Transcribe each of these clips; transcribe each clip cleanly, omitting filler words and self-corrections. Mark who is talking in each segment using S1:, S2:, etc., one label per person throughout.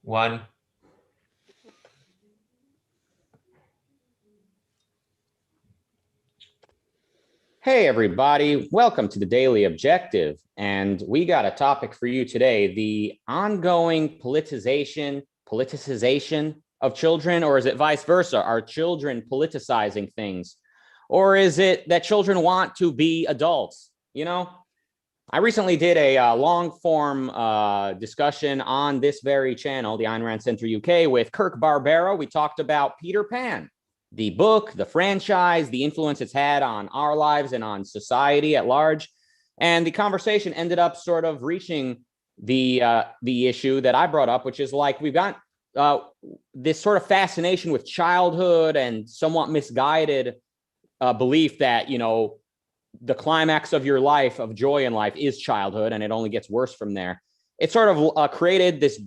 S1: One.
S2: Hey, everybody. Welcome to the Daily Objective. And we got a topic for you today, the ongoing politicization of children, or is it vice versa? Are children politicizing things? Or is it that children want to be adults? You know, I recently did a long-form discussion on this very channel, the Ayn Rand Center UK, with Kirk Barbero. We talked about Peter Pan, the book, the franchise, the influence it's had on our lives and on society at large. And the conversation ended up sort of reaching the issue that I brought up, which is like we've got this sort of fascination with childhood and somewhat misguided belief that, you know, the climax of your life, of joy in life, is childhood, and it only gets worse from there. It sort of created this,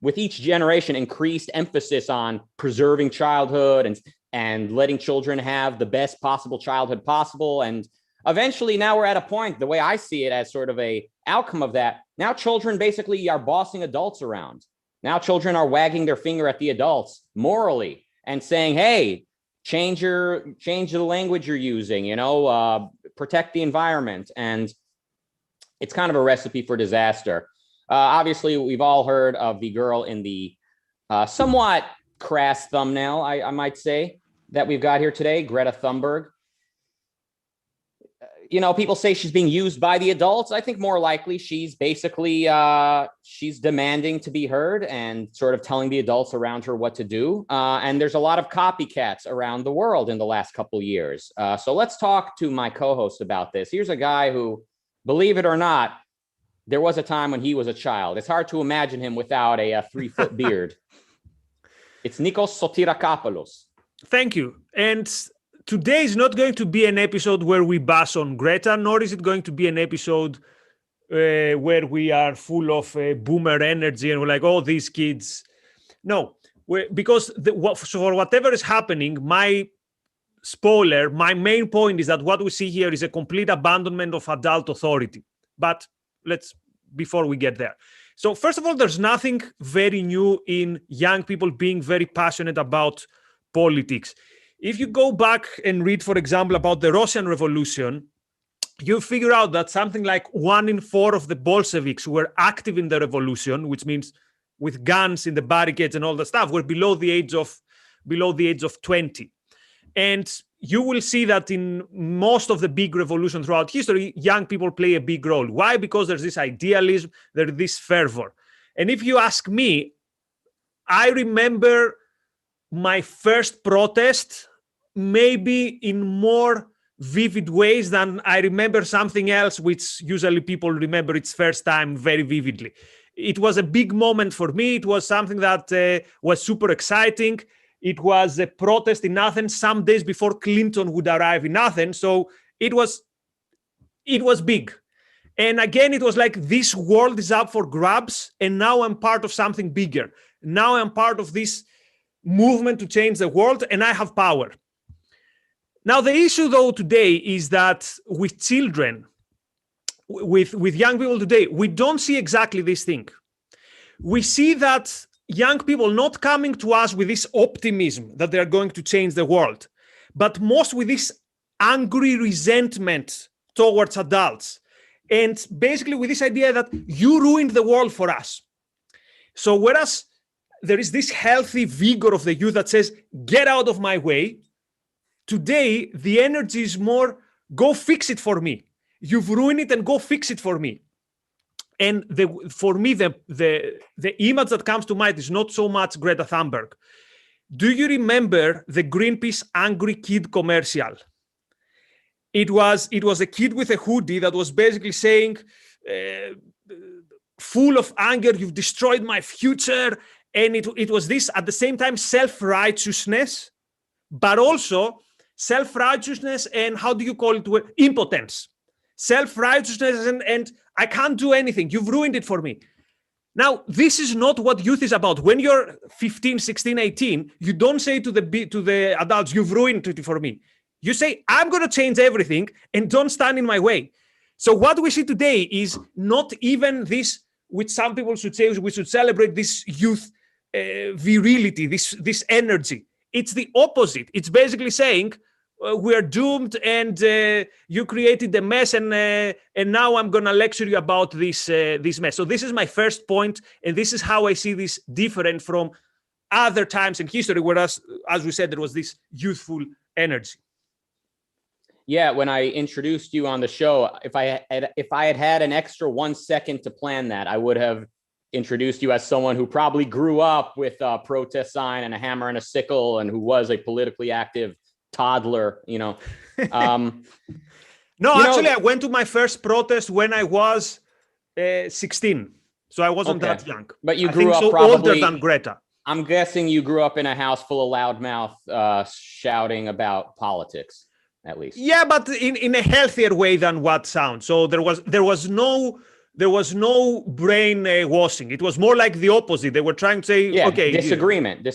S2: with each generation, increased emphasis on preserving childhood and letting children have the best possible childhood possible. And eventually now we're at a point, the way I see it as sort of a outcome of that, now children basically are bossing adults around. Now children are wagging their finger at the adults morally and saying, hey, change the language you're using, you know, protect the environment. And it's kind of a recipe for disaster. Obviously, we've all heard of the girl in the somewhat crass thumbnail, I might say, that we've got here today, Greta Thunberg. You know, people say she's being used by the adults. I think more likely she's basically, she's demanding to be heard and sort of telling the adults around her what to do. And there's a lot of copycats around the world in the last couple years. So let's talk to my co-host about this. Here's a guy who, believe it or not, there was a time when he was a child. It's hard to imagine him without a 3-foot beard. It's Nikos Sotirakopoulos.
S3: Thank you. And today is not going to be an episode where we bash on Greta, nor is it going to be an episode where we are full of boomer energy and we're like, oh, these kids. No, because for whatever is happening, my main point is that what we see here is a complete abandonment of adult authority. But before we get there. So first of all, there's nothing very new in young people being very passionate about politics. If you go back and read, for example, about the Russian Revolution, you figure out that something like 1 in 4 of the Bolsheviks who were active in the revolution, which means with guns in the barricades and all the stuff, were below the age of 20. And you will see that in most of the big revolutions throughout history, young people play a big role. Why? Because there's this idealism, there's this fervor. And if you ask me, I remember my first protest maybe in more vivid ways than I remember something else, which usually people remember its first time very vividly. It was a big moment for me. It was something that was super exciting. It was a protest in Athens some days before Clinton would arrive in Athens. So it was big. And again, it was like, this world is up for grabs. And now I'm part of something bigger. Now I'm part of this movement to change the world, and I have power. Now, the issue, though, today is that with children, with young people today, we don't see exactly this thing. We see that young people not coming to us with this optimism that they're going to change the world, but most with this angry resentment towards adults. And basically with this idea that you ruined the world for us. So whereas there is this healthy vigor of the youth that says, get out of my way, today the energy is more, go fix it for me. You've ruined it and go fix it for me. And for me, the image that comes to mind is not so much Greta Thunberg. Do you remember the Greenpeace Angry Kid commercial? It was a kid with a hoodie that was basically saying, full of anger, you've destroyed my future. And it was this, at the same time, self-righteousness, but also self-righteousness and how do you call it? Impotence. Self-righteousness and I can't do anything. You've ruined it for me. Now, this is not what youth is about. When you're 15, 16, 18, you don't say to the adults, you've ruined it for me. You say, I'm going to change everything and don't stand in my way. So what we see today is not even this, which some people should say we should celebrate this youth virility, this energy. It's the opposite. It's basically saying we are doomed, and you created a mess, and now I'm going to lecture you about this mess. So this is my first point, and this is how I see this different from other times in history, whereas, as we said, there was this youthful energy.
S2: Yeah, when I introduced you on the show, if I had had an extra 1 second to plan that, I would have introduced you as someone who probably grew up with a protest sign and a hammer and a sickle, and who was a politically active toddler.
S3: No, actually, I went to my first protest when I was 16, so I wasn't that young.
S2: But you grew up probably
S3: older than Greta.
S2: I'm guessing you grew up in a house full of loudmouth shouting about politics, at least.
S3: Yeah, but in a healthier way than what sounds. So there was no brain washing. It was more like the opposite. They were trying to say, okay,
S2: disagreement.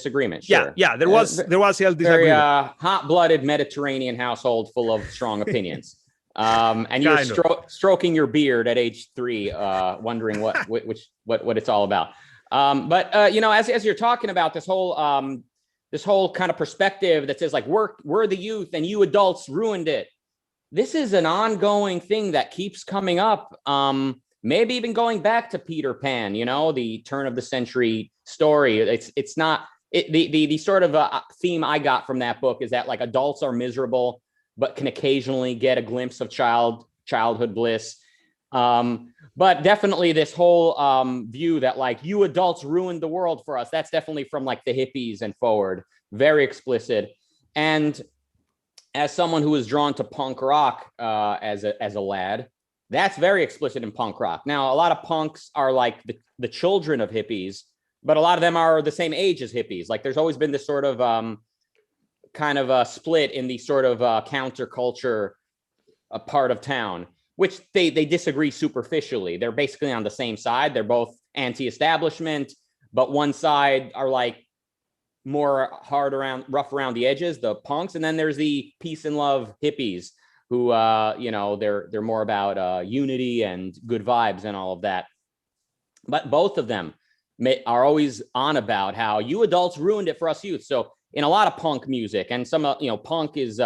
S2: Sure.
S3: Yeah. There was healthy disagreement.
S2: Very hot-blooded Mediterranean household full of strong opinions. And you're stroking your beard at age 3, wondering what it's all about. But as you're talking about this whole kind of perspective that says, like, we're the youth and you adults ruined it. This is an ongoing thing that keeps coming up. Maybe even going back to Peter Pan, the turn of the century story. It's not the sort of theme I got from that book is that, like, adults are miserable, but can occasionally get a glimpse of childhood bliss. But definitely this whole view that, like, you adults ruined the world for us. That's definitely from, like, the hippies and forward, very explicit. And as someone who was drawn to punk rock as a lad, that's very explicit in punk rock. Now, a lot of punks are like the children of hippies, but a lot of them are the same age as hippies. Like, there's always been this sort of kind of a split in the sort of counterculture part of town, which they disagree superficially. They're basically on the same side. They're both anti-establishment, but one side are like more rough around the edges, the punks, and then there's the peace and love hippies who they're more about unity and good vibes and all of that. But both of them are always on about how you adults ruined it for us youth. So in a lot of punk music, and some punk is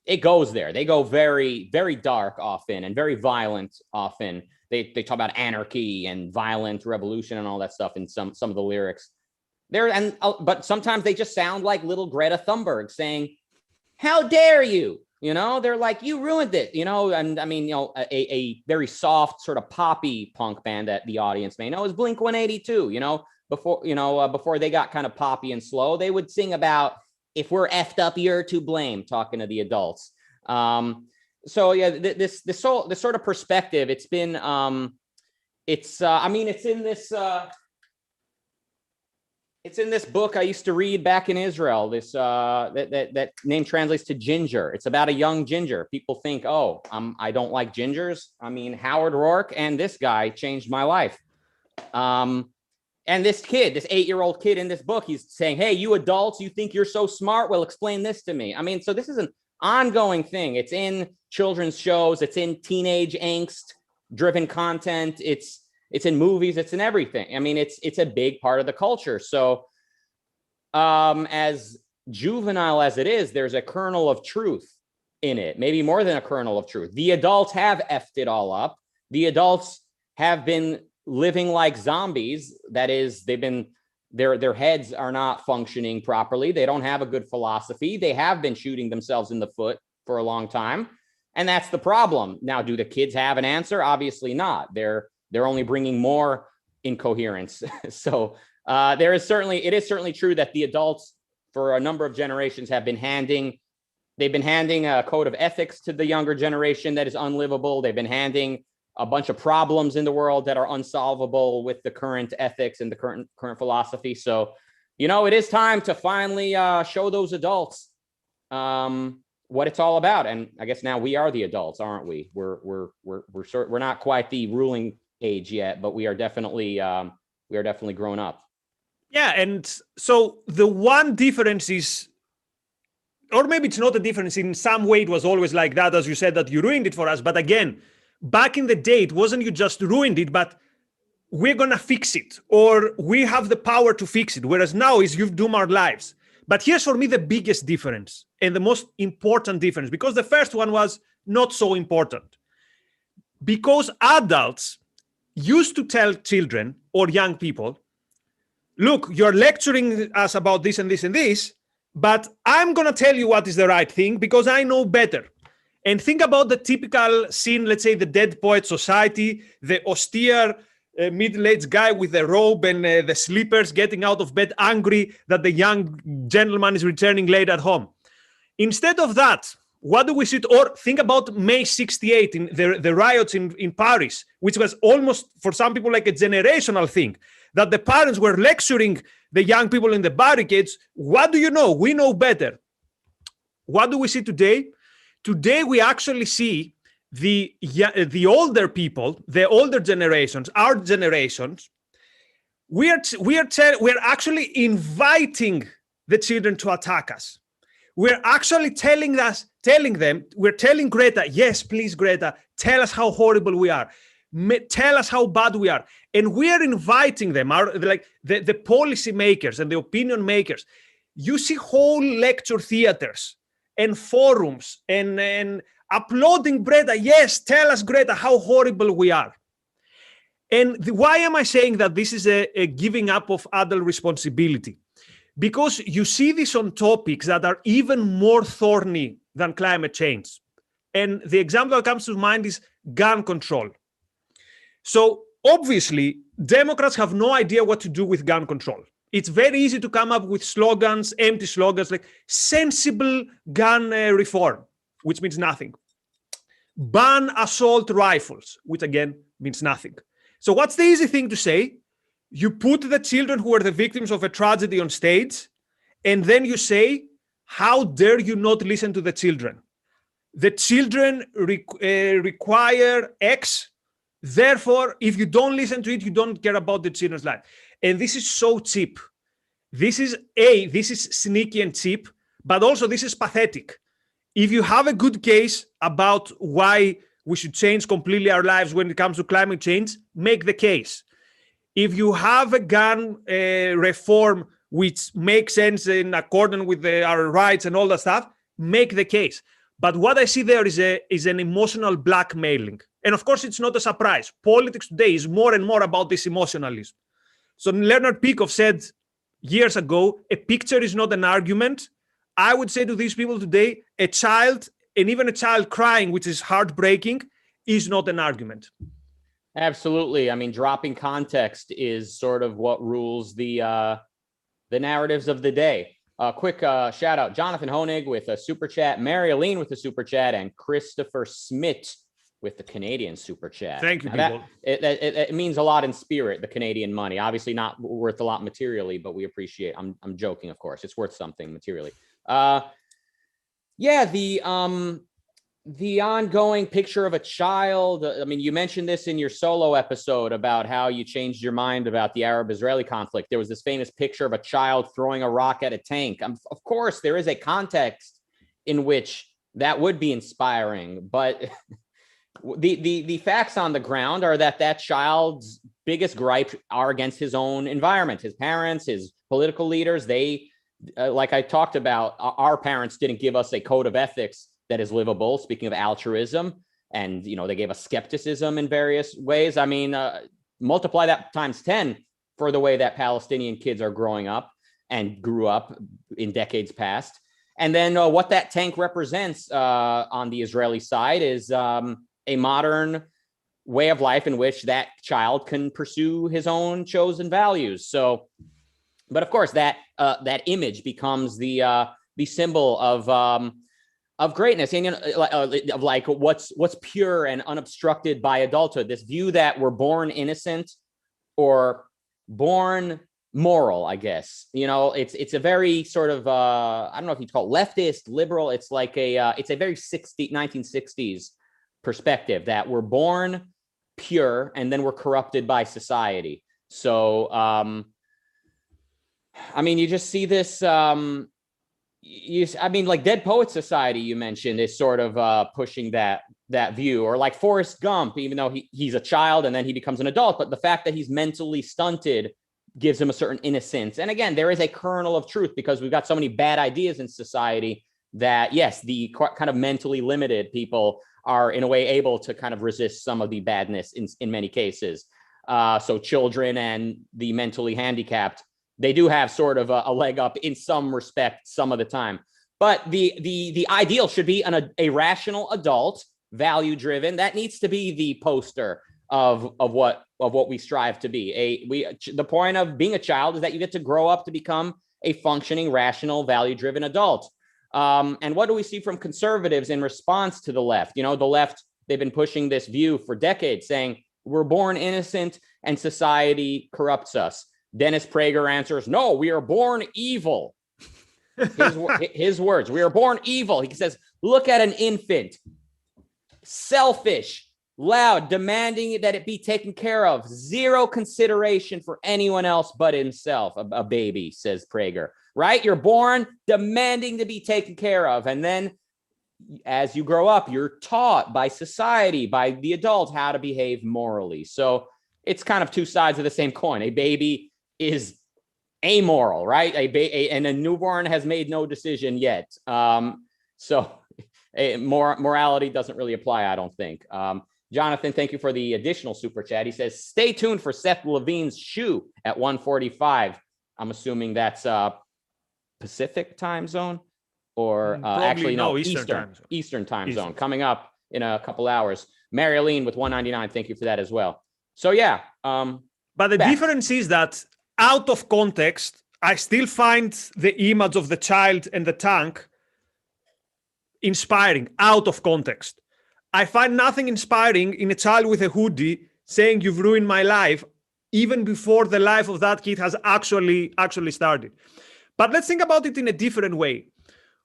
S2: it goes there. They go very, very dark often and very violent often. They talk about anarchy and violent revolution and all that stuff in some of the lyrics there. But sometimes they just sound like little Greta Thunberg saying, "How dare you?" They're like, "You ruined it." And I mean, a very soft sort of poppy punk band that the audience may know is Blink-182. Before they got kind of poppy and slow, they would sing about, if we're effed up, you're to blame, talking to the adults. So yeah, this sort of perspective, it's been, it's in this, it's in this book I used to read back in Israel. This that name translates to ginger. It's about a young ginger. People think, oh, I don't like gingers. I mean, Howard Rourke and this guy changed my life. And this 8-year-old kid in this book, he's saying, hey, you adults, you think you're so smart? Well, explain this to me. I mean, so this is an ongoing thing. It's in children's shows. It's in teenage angst-driven content. It's in movies. It's in everything. I mean, it's a big part of the culture. So as juvenile as it is, there's a kernel of truth in it, maybe more than a kernel of truth. The adults have effed it all up. The adults have been living like zombies. That is, their heads are not functioning properly. They don't have a good philosophy. They have been shooting themselves in the foot for a long time. And that's the problem. Now, do the kids have an answer? Obviously not. They're only bringing more incoherence. So it is certainly true that the adults for a number of generations have been handing a code of ethics to the younger generation that is unlivable. They've been handing a bunch of problems in the world that are unsolvable with the current ethics and the current philosophy. So, it is time to finally show those adults what it's all about. And I guess now we are the adults, aren't we? We're not quite the ruling age yet, but we are definitely grown up.
S3: Yeah, and so the one difference is, or maybe it's not a difference, in some way it was always like that, as you said, that you ruined it for us. But again, back in the day, it wasn't you just ruined it, but we're going to fix it, or we have the power to fix it. Whereas now is you've doomed our lives. But here's for me the biggest difference and the most important difference, because the first one was not so important. Because adults used to tell children or young people, look, you're lecturing us about this and this and this, but I'm going to tell you what is the right thing because I know better. And think about the typical scene, let's say the Dead Poet Society, the austere middle-aged guy with the robe and the slippers getting out of bed angry that the young gentleman is returning late at home. Instead of that, what do we see? Or think about May 68, in the riots in Paris, which was almost, for some people, like a generational thing, that the parents were lecturing the young people in the barricades. What do you know? We know better. What do we see today? Today, we actually see the older people, the older generations, our generations, we are actually inviting the children to attack us. We're actually telling Greta, yes, please, Greta, tell us how horrible we are. Tell us how bad we are. And we are inviting them, like the policy makers and the opinion makers. You see whole lecture theaters and forums and applauding Greta. Yes, tell us, Greta, how horrible we are. And why am I saying that this is a giving up of adult responsibility? Because you see this on topics that are even more thorny than climate change. And the example that comes to mind is gun control. So obviously, Democrats have no idea what to do with gun control. It's very easy to come up with slogans, empty slogans like sensible gun reform, which means nothing. Ban assault rifles, which again means nothing. So what's the easy thing to say? You put the children who are the victims of a tragedy on stage, and then you say, how dare you not listen to the children? The children require X. Therefore, if you don't listen to it, you don't care about the children's life. And this is so cheap. This is sneaky and cheap, but also this is pathetic. If you have a good case about why we should change completely our lives when it comes to climate change, make the case. If you have a gun reform which makes sense in accordance with our rights and all that stuff, make the case. But what I see there is an emotional blackmailing. And of course, it's not a surprise. Politics today is more and more about this emotionalism. So Leonard Peikoff said years ago, a picture is not an argument. I would say to these people today, a child, and even a child crying, which is heartbreaking, is not an argument.
S2: Absolutely. I mean, dropping context is sort of what rules the narratives of the day. Quick shout out, Jonathan Honig with a super chat, Mary Aline with a super chat, and Christopher Smith with the Canadian super chat.
S3: Thank you, people.
S2: It means a lot in spirit, the Canadian money. Obviously not worth a lot materially, but we appreciate. I'm joking, of course. It's worth something materially. Yeah, the ongoing picture of a child. I mean, you mentioned this in your solo episode about how you changed your mind about the Arab-Israeli conflict. There was this famous picture of a child throwing a rock at a tank. Of course, there is a context in which that would be inspiring, but the facts on the ground are that child's biggest gripe are against his own environment, his parents, his political leaders. They, like I talked about, our parents didn't give us a code of ethics that is livable. Speaking of altruism, and they gave us skepticism in various ways. I mean, multiply that times 10 for the way that Palestinian kids are growing up and grew up in decades past. And then what that tank represents on the Israeli side is a modern way of life in which that child can pursue his own chosen values. So, but of course, that image becomes the symbol of greatness, and of like what's pure and unobstructed by adulthood. This view that we're born innocent or born moral, I guess. It's a very sort of I don't know if you'd call it leftist, liberal. It's like it's a very 1960s perspective that we're born pure and then we're corrupted by society. So I mean, you just see this. I mean, like Dead Poets Society, you mentioned, is sort of pushing that that view, or like Forrest Gump, even though he's a child and then he becomes an adult, but the fact that he's mentally stunted gives him a certain innocence. And again, there is a kernel of truth because we've got so many bad ideas in society that, yes, the kind of mentally limited people are in a way able to kind of resist some of the badness in many cases. So children and the mentally handicapped, they do have sort of a leg up in some respect some of the time. But the ideal should be a rational adult, value driven. That needs to be the poster of what we strive to be. The point of being a child is that you get to grow up to become a functioning, rational, value driven adult. And what do we see from conservatives in response to the left? The left, they've been pushing this view for decades, saying we're born innocent and society corrupts us. Dennis Prager answers, no, we are born evil. His words, we are born evil. He says, look at an infant, selfish, loud, demanding that it be taken care of, zero consideration for anyone else but himself. A baby, says Prager, right? You're born demanding to be taken care of. And then as you grow up, you're taught by society, by the adult, how to behave morally. So it's kind of two sides of the same coin. A baby is amoral, right? And a newborn has made no decision yet. So morality doesn't really apply, I don't think. Jonathan, thank you for the additional super chat. He says, stay tuned for Seth Levine's shoe at 1:45. I'm assuming that's Pacific time zone, or actually no, Eastern time zone, coming up in a couple hours. Mary Aline with 199, thank you for that as well. So yeah.
S3: But the difference is that out of context, I still find the image of the child and the tank inspiring out of context. I find nothing inspiring in a child with a hoodie saying you've ruined my life, even before the life of that kid has actually started. But let's think about it in a different way.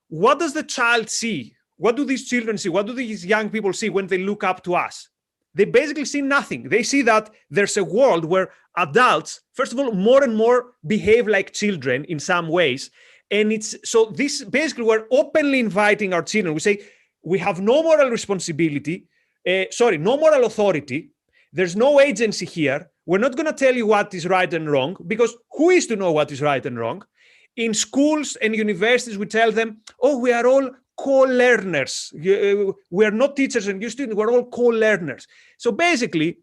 S3: What does the child see? What do these children see? What do these young people see when they look up to us? They basically see nothing. They see that there's a world where adults, first of all, more and more behave like children in some ways. And this basically, we're openly inviting our children. We say, we have no moral responsibility, no moral authority. There's no agency here. We're not going to tell you what is right and wrong, because who is to know what is right and wrong? In schools and universities, we tell them, oh, we are all co-learners. We are not teachers and you students, we're all co-learners. So basically,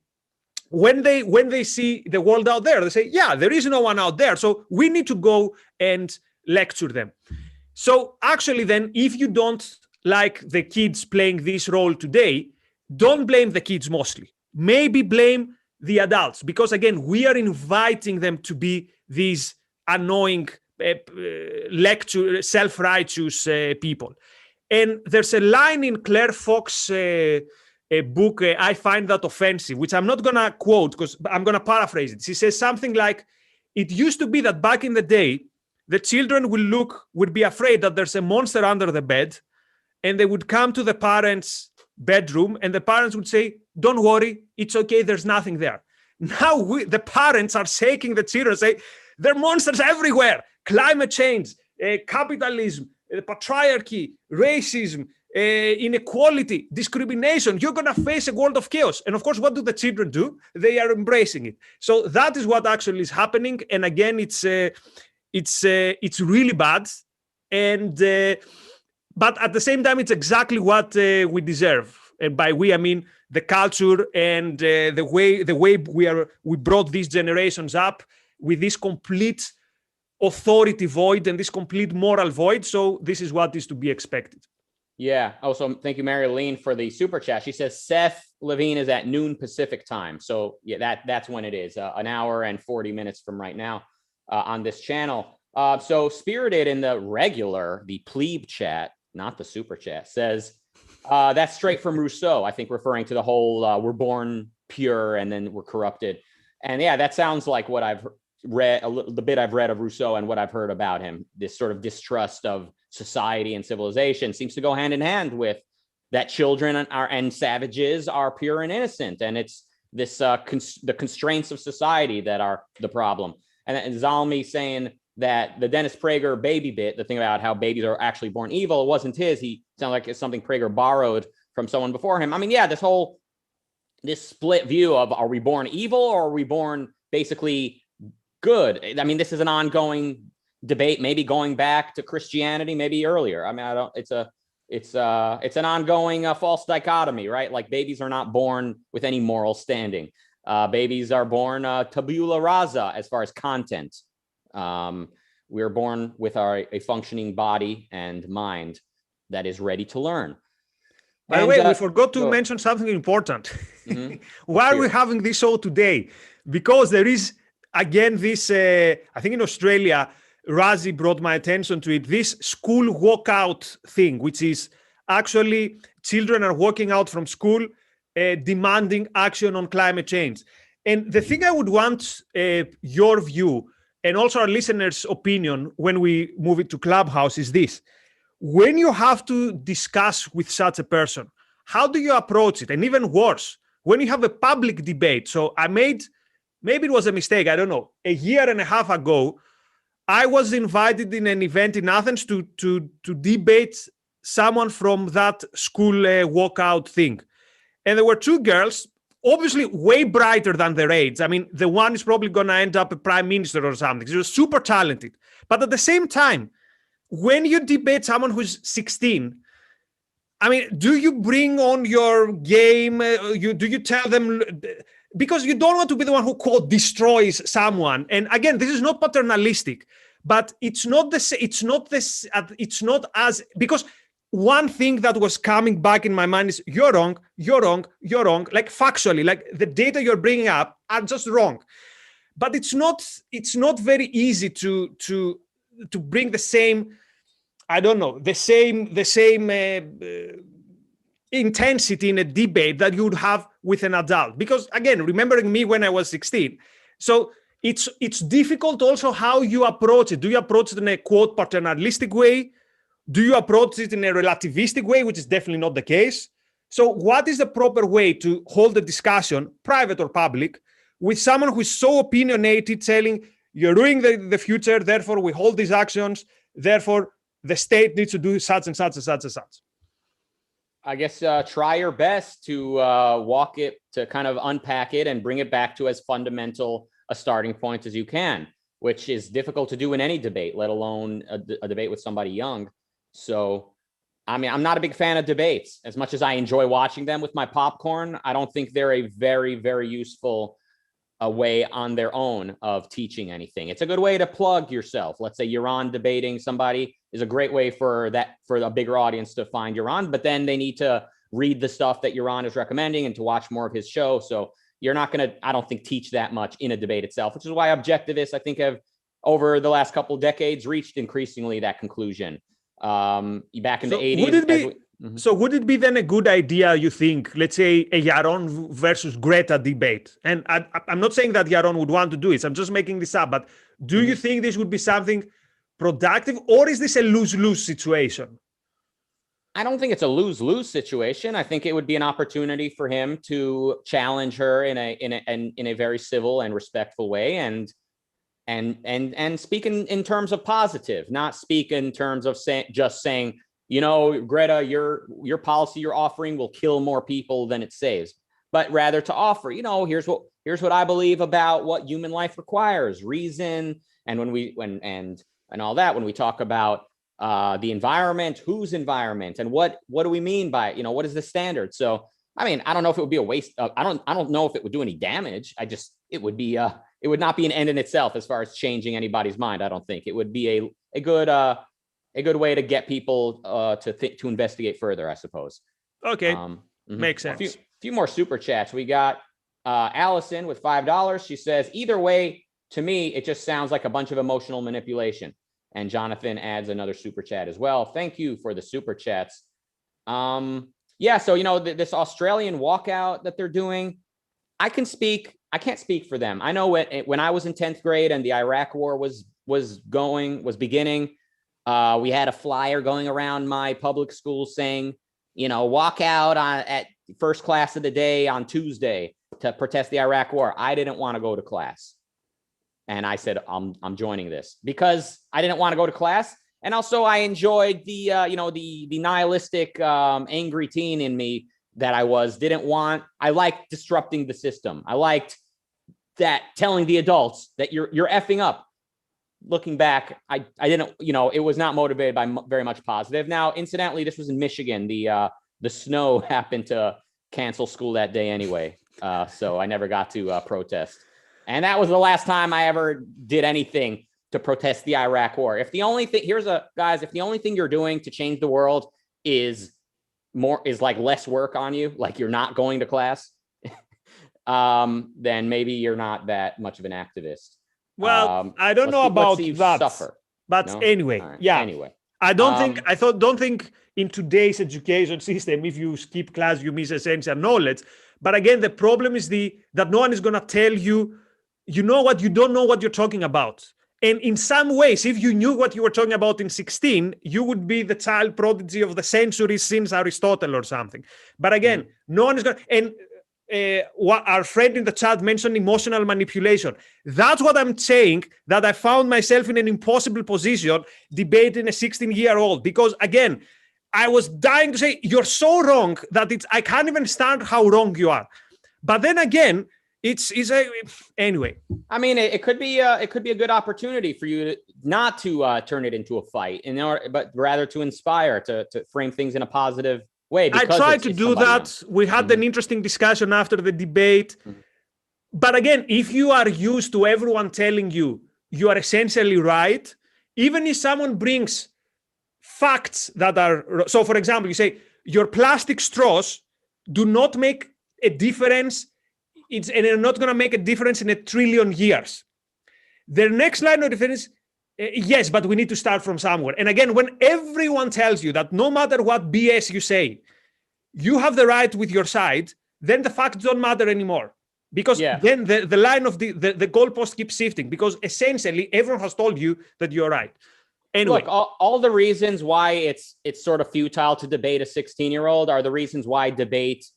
S3: when they see the world out there, they say, yeah, there is no one out there. So we need to go and lecture them. So actually then, if you don't like the kids playing this role today, don't blame the kids mostly. Maybe blame the adults, because again, we are inviting them to be these annoying, self-righteous people. And there's a line in Claire Fox's book, I Find That Offensive, which I'm not going to quote because I'm going to paraphrase it. She says something like, it used to be that back in the day, the children would be afraid that there's a monster under the bed, and they would come to the parents' bedroom and the parents would say, don't worry, it's okay, there's nothing there. Now the parents are shaking the children, say, there are monsters everywhere. Climate change, capitalism, patriarchy, racism, inequality, discrimination. You're going to face a world of chaos. And of course, what do the children do? They are embracing it. So that is what actually is happening. And again, it's really bad. And but at the same time, it's exactly what we deserve. And by we, I mean the culture and the way we brought these generations up with this complete authority void and this complete moral void. So this is what is to be expected.
S2: Yeah. Also, thank you, Mary Aline, for the super chat. She says Seth Levine is at noon Pacific time. So yeah, that's when it is, an hour and 40 minutes from right now on this channel. So Spirited in the plebe chat, not the super chat, says that's straight from Rousseau. I think referring to the whole we're born pure and then we're corrupted. And yeah, that sounds like what I've read, the bit I've read of Rousseau and what I've heard about him. This sort of distrust of society and civilization seems to go hand in hand with that children and savages are pure and innocent. And it's this the constraints of society that are the problem. And Zalmi saying that the Dennis Prager baby bit, the thing about how babies are actually born evil, it wasn't his. He sounded like it's something Prager borrowed from someone before him. I mean, yeah, this split view of, are we born evil or are we born basically good? I mean, this is an ongoing debate, maybe going back to Christianity, maybe earlier. I mean, it's an ongoing false dichotomy, right? Like, babies are not born with any moral standing. Babies are born tabula rasa as far as content. We're born with a functioning body and mind that is ready to learn.
S3: By the way, we forgot to mention something important. Why are we having this show today? Because there is, again, this, I think in Australia, Razi brought my attention to it, this school walkout thing, which is actually children are walking out from school demanding action on climate change. And the thing I would want your view and also our listeners' opinion when we move it to Clubhouse is this. When you have to discuss with such a person, how do you approach it? And even worse, when you have a public debate. So maybe it was a mistake, I don't know. A year and a half ago, I was invited in an event in Athens to debate someone from that school walkout thing. And there were two girls, obviously way brighter than their age. I mean, the one is probably going to end up a prime minister or something. She was super talented. But at the same time, when you debate someone who's 16, I mean, do you bring on your game? Do you tell them, because you don't want to be the one who quote destroys someone. And again, this is not paternalistic, but it's not as, because one thing that was coming back in my mind is you're wrong, like factually, like the data you're bringing up are just wrong. But it's not very easy to bring the same, I don't know, the same intensity in a debate that you would have with an adult. Because again, remembering me when I was 16. So it's difficult also how you approach it. Do you approach it in a quote paternalistic way? Do you approach it in a relativistic way, which is definitely not the case? So what is the proper way to hold a discussion, private or public, with someone who is so opinionated, saying, you're ruining the future, therefore we hold these actions, therefore the state needs to do such and such and such and such?
S2: I guess try your best to walk it, to kind of unpack it and bring it back to as fundamental a starting point as you can, which is difficult to do in any debate, let alone a debate with somebody young. So, I mean, I'm not a big fan of debates. As much as I enjoy watching them with my popcorn, I don't think they're a very, very useful way on their own of teaching anything. It's a good way to plug yourself. Let's say you're on debating somebody, is a great way for a bigger audience to find you're on, but then they need to read the stuff that you're on is recommending and to watch more of his show. So you're not going to, I don't think, teach that much in a debate itself, which is why objectivists, I think, have over the last couple of decades reached increasingly that conclusion. Back in the 80s.
S3: So would it be then a good idea, you think, let's say a Yaron versus Greta debate? And I'm not saying that Yaron would want to do it. I'm just making this up. But do you think this would be something productive, or is this a lose-lose situation?
S2: I don't think it's a lose-lose situation. I think it would be an opportunity for him to challenge her in a very civil and respectful way, and speak in terms of positive, not speak in terms of saying, you know, Greta, your policy you're offering will kill more people than it saves, but rather to offer, you know, here's what I believe about what human life requires, reason, and and all that. When we talk about the environment, whose environment, and what do we mean by it? You know, what is the standard? So, I mean, I don't know if it would be a waste of, I don't know if it would do any damage. It would not be an end in itself as far as changing anybody's mind. I don't think it would be a good way to get people to investigate further, I suppose.
S3: Okay, makes sense.
S2: A few more super chats. We got Allison with $5. She says, either way, to me, it just sounds like a bunch of emotional manipulation. And Jonathan adds another super chat as well. Thank you for the super chats. Yeah, so, you know, this Australian walkout that they're doing, I can't speak for them. I know when I was in 10th grade and the Iraq war was beginning, we had a flyer going around my public school saying, you know, walk out at first class of the day on Tuesday to protest the Iraq war. I didn't want to go to class. And I said, I'm joining this because I didn't want to go to class. And also I enjoyed the nihilistic, angry teen in me that I liked disrupting the system. I liked that telling the adults that you're effing up. Looking back, I didn't, it was not motivated by very much positive. Now, incidentally, this was in Michigan. The snow happened to cancel school that day anyway. So I never got to protest. And that was the last time I ever did anything to protest the Iraq war. If the only thing, if the only thing you're doing to change the world is like less work on you, like you're not going to class, then maybe you're not that much of an activist.
S3: Well, I don't know about that.
S2: Suffer.
S3: But
S2: No?
S3: anyway,
S2: Right.
S3: yeah.
S2: Anyway,
S3: I don't think in today's education system, if you skip class, you miss essential knowledge. But again, the problem is that no one is going to tell you, you don't know what you're talking about. And in some ways, if you knew what you were talking about in 16, you would be the child prodigy of the century since Aristotle or something. But again, no one is going to, and what our friend in the chat mentioned, emotional manipulation. That's what I'm saying, that I found myself in an impossible position debating a 16-year-old, because again, I was dying to say, you're so wrong that I can't even stand how wrong you are. But then again, anyway.
S2: I mean, it could be a good opportunity for you not to turn it into a fight, but rather to inspire, to frame things in a positive way.
S3: I tried to do that. We had an interesting discussion after the debate. But again, if you are used to everyone telling you are essentially right, even if someone brings facts that are, so for example, you say your plastic straws do not make a difference, and they're not going to make a difference in 1 trillion years. Their next line of defense, yes, but we need to start from somewhere. And again, when everyone tells you that no matter what BS you say, you have the right with your side, then the facts don't matter anymore. Because then the line of the goalpost keeps shifting, because essentially everyone has told you that you're right. Anyway.
S2: Look, all the reasons why it's sort of futile to debate a 16-year-old are the reasons why debates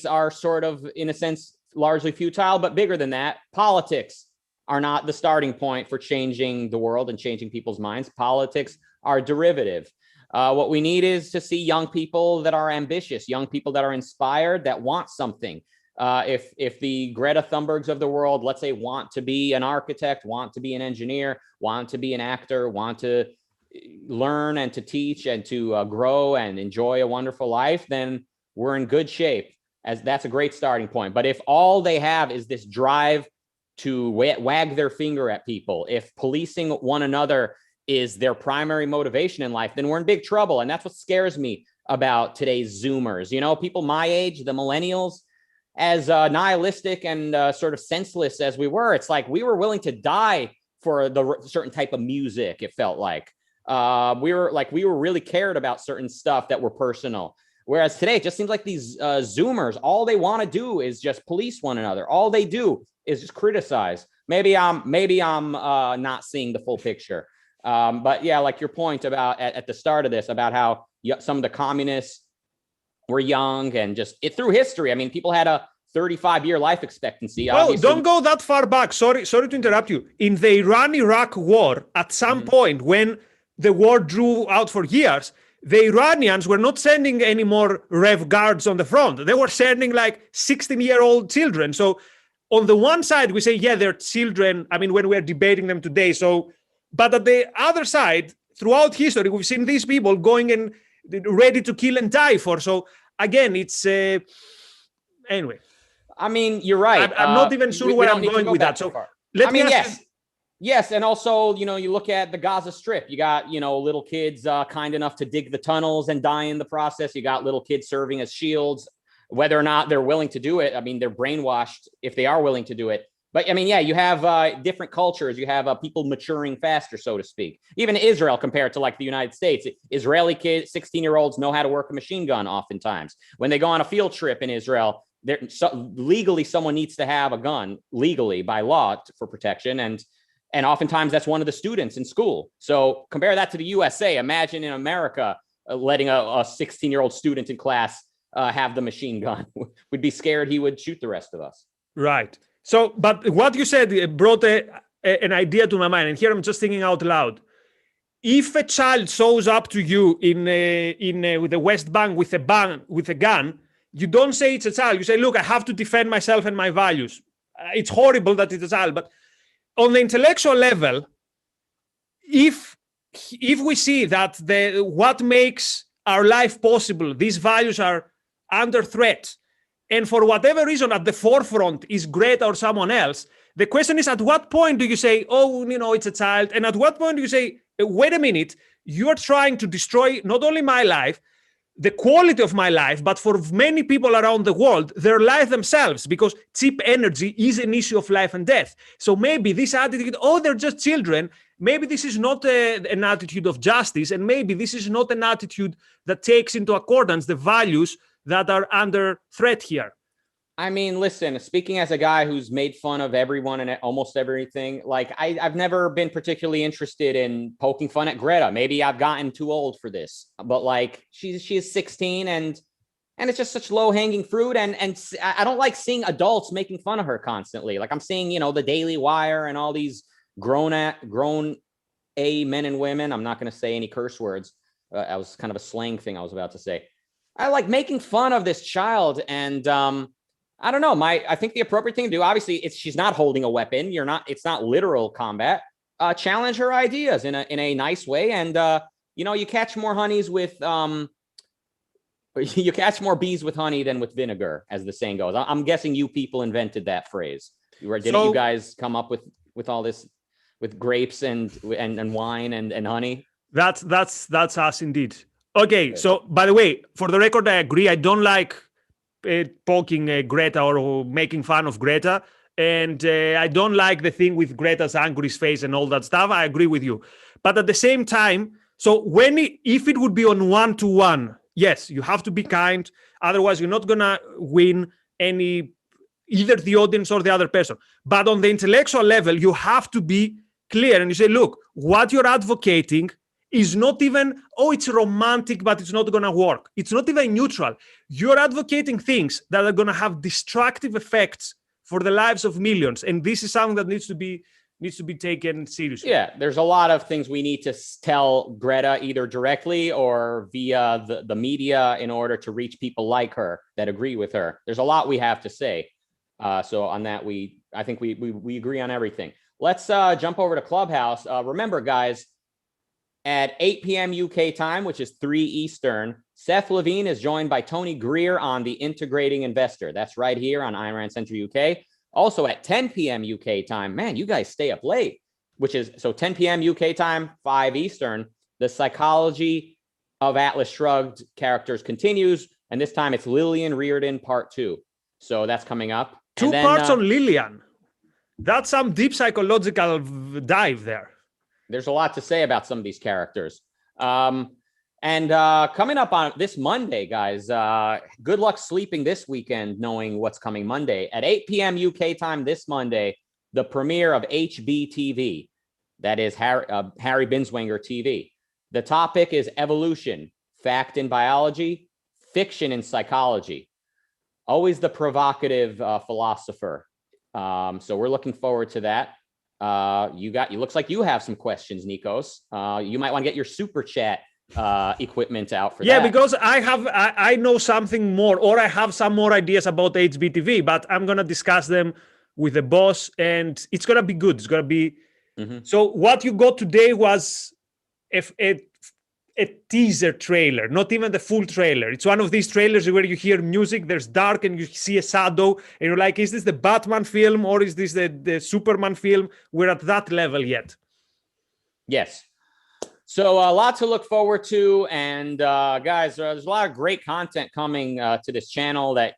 S2: are sort of, in a sense, largely futile. But bigger than that, politics are not the starting point for changing the world and changing people's minds. Politics are derivative. What we need is to see young people that are ambitious, young people that are inspired, that want something. If the Greta Thunbergs of the world, let's say, want to be an architect, want to be an engineer, want to be an actor, want to learn and to teach and to grow and enjoy a wonderful life, then we're in good shape. As that's a great starting point. But if all they have is this drive to wag their finger at people, if policing one another is their primary motivation in life, then we're in big trouble. And that's what scares me about today's Zoomers. People my age, the millennials, as nihilistic and sort of senseless as we were, it's like we were willing to die for the certain type of music. It felt like we were really cared about certain stuff that were personal. Whereas today, it just seems like these Zoomers, all they want to do is just police one another. All they do is just criticize. Maybe I'm not seeing the full picture. But yeah, like your point about at the start of this, about how some of the communists were young and just through history. I mean, people had a 35-year life expectancy.
S3: Well,
S2: obviously.
S3: Don't go that far back. Sorry to interrupt you. In the Iran-Iraq war, at some point when the war drew out for years, the Iranians were not sending any more Rev guards on the front. They were sending like 16-year-old children. So on the one side, we say, yeah, they're children. I mean, when we're debating them today. But at the other side, throughout history, we've seen these people going and ready to kill and die for. So again, it's anyway.
S2: I mean, you're right.
S3: I'm not even sure where I'm going with that. So
S2: yes. And also, you look at the Gaza Strip, you got, little kids kind enough to dig the tunnels and die in the process. You got little kids serving as shields, whether or not they're willing to do it. I mean, they're brainwashed if they are willing to do it. But I mean, yeah, you have different cultures. You have people maturing faster, so to speak. Even Israel compared to like the United States, Israeli kids, 16-year-olds know how to work a machine gun oftentimes. When they go on a field trip in Israel, legally someone needs to have a gun legally by law for protection. And oftentimes that's one of the students in school. So compare that to the USA. Imagine in America letting a 16-year-old student in class have the machine gun. We'd be scared he would shoot the rest of us.
S3: Right. So, but what you said brought an idea to my mind. And here I'm just thinking out loud. if a child shows up to you with the West Bank with a gun, you don't say it's a child. You say, look, I have to defend myself and my values. It's horrible that it's a child, but on the intellectual level, if we see that what makes our life possible, these values are under threat, and for whatever reason at the forefront is Greta or someone else, the question is, at what point do you say, oh, it's a child? And at what point do you say, wait a minute, you're trying to destroy not only my life, the quality of my life, but for many people around the world, their life themselves, because cheap energy is an issue of life and death. So maybe this attitude, oh, they're just children, maybe this is not an attitude of justice, and maybe this is not an attitude that takes into accordance the values that are under threat here.
S2: I mean, listen, speaking as a guy who's made fun of everyone and almost everything, like I've never been particularly interested in poking fun at Greta. Maybe I've gotten too old for this, but like she is 16 and it's just such low hanging fruit. And I don't like seeing adults making fun of her constantly. Like I'm seeing, the Daily Wire and all these grown men and women. I'm not going to say any curse words. That was kind of a slang thing I was about to say. I like making fun of this child, and I don't know. I think the appropriate thing to do, obviously, she's not holding a weapon. It's not literal combat. Challenge her ideas in a nice way, and you catch more honeys with you catch more bees with honey than with vinegar, as the saying goes. I'm guessing you people invented that phrase. Didn't you guys come up with all this with grapes and wine and honey?
S3: That's us indeed. Okay, so by the way, for the record, I agree. I don't like poking Greta or making fun of Greta, and I don't like the thing with Greta's angry face and all that stuff. I agree with you, but at the same time, so if it would be on 1-to-1, yes, you have to be kind. Otherwise, you're not gonna win either the audience or the other person. But on the intellectual level, you have to be clear, and you say, look, what you're advocating is not even, it's romantic, but it's not going to work. It's not even neutral. You're advocating things that are going to have destructive effects for the lives of millions. And this is something that needs to be taken seriously.
S2: Yeah, there's a lot of things we need to tell Greta either directly or via the media in order to reach people like her that agree with her. There's a lot we have to say. So on that, I think we agree on everything. Let's jump over to Clubhouse. Remember, guys, at 8 p.m. UK time, which is 3 Eastern, Seth Levine is joined by Tony Greer on The Integrating Investor. That's right here on Ayn Rand Center UK. Also at 10 p.m. UK time, man, you guys stay up late, which is, so 10 p.m. UK time, 5 Eastern, The Psychology of Atlas Shrugged Characters continues. And this time it's Lillian Reardon Part 2. So that's coming up.
S3: Two parts on Lillian. That's some deep psychological dive there.
S2: There's a lot to say about some of these characters. And coming up on this Monday, guys, good luck sleeping this weekend, knowing what's coming Monday. At 8 p.m. UK time this Monday, the premiere of HBTV. That is Harry Binswanger TV. The topic is evolution, fact in biology, fiction in psychology. Always the provocative philosopher. So we're looking forward to that. It looks like you have some questions, Nikos. You might want to get your super chat equipment out for that.
S3: Yeah, because I know something more, or I have some more ideas about HBTV, but I'm gonna discuss them with the boss, and it's gonna be good. It's gonna be. Mm-hmm. So what you got today was a teaser trailer, not even the full trailer. It's one of these trailers where you hear music, there's dark, and you see a shadow, and you're like, is this the Batman film or is this the Superman film? We're at that level yet.
S2: Yes. So a lot to look forward to. And guys, there's a lot of great content coming to this channel that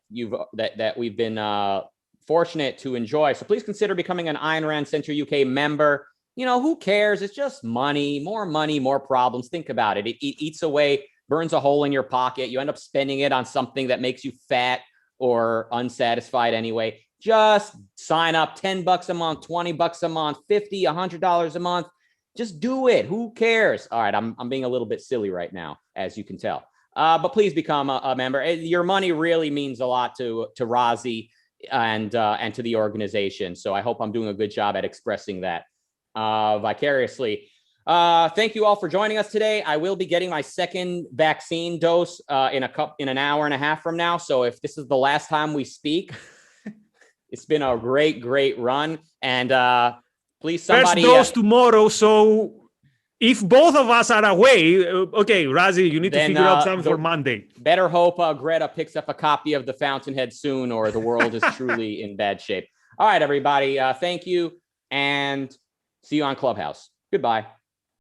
S2: we've been fortunate to enjoy. So please consider becoming an Ayn Rand Center UK member. Who cares? It's just money, more problems. Think about it. It eats away, burns a hole in your pocket. You end up spending it on something that makes you fat or unsatisfied anyway. Just sign up. $10 a month, $20 a month, $50, $100 a month. Just do it. Who cares? All right. I'm being a little bit silly right now, as you can tell. But please become a member. Your money really means a lot to Razi and to the organization. So I hope I'm doing a good job at expressing that vicariously. Thank you all for joining us today. I will be getting my second vaccine dose in an hour and a half from now. So if this is the last time we speak, it's been a great run. And please, somebody
S3: first dose tomorrow. So if both of us are away, okay, Razi, you need to figure out something for Monday.
S2: Better hope Greta picks up a copy of The Fountainhead soon, or the world is truly in bad shape. All right, everybody. Thank you, and see you on Clubhouse. Goodbye.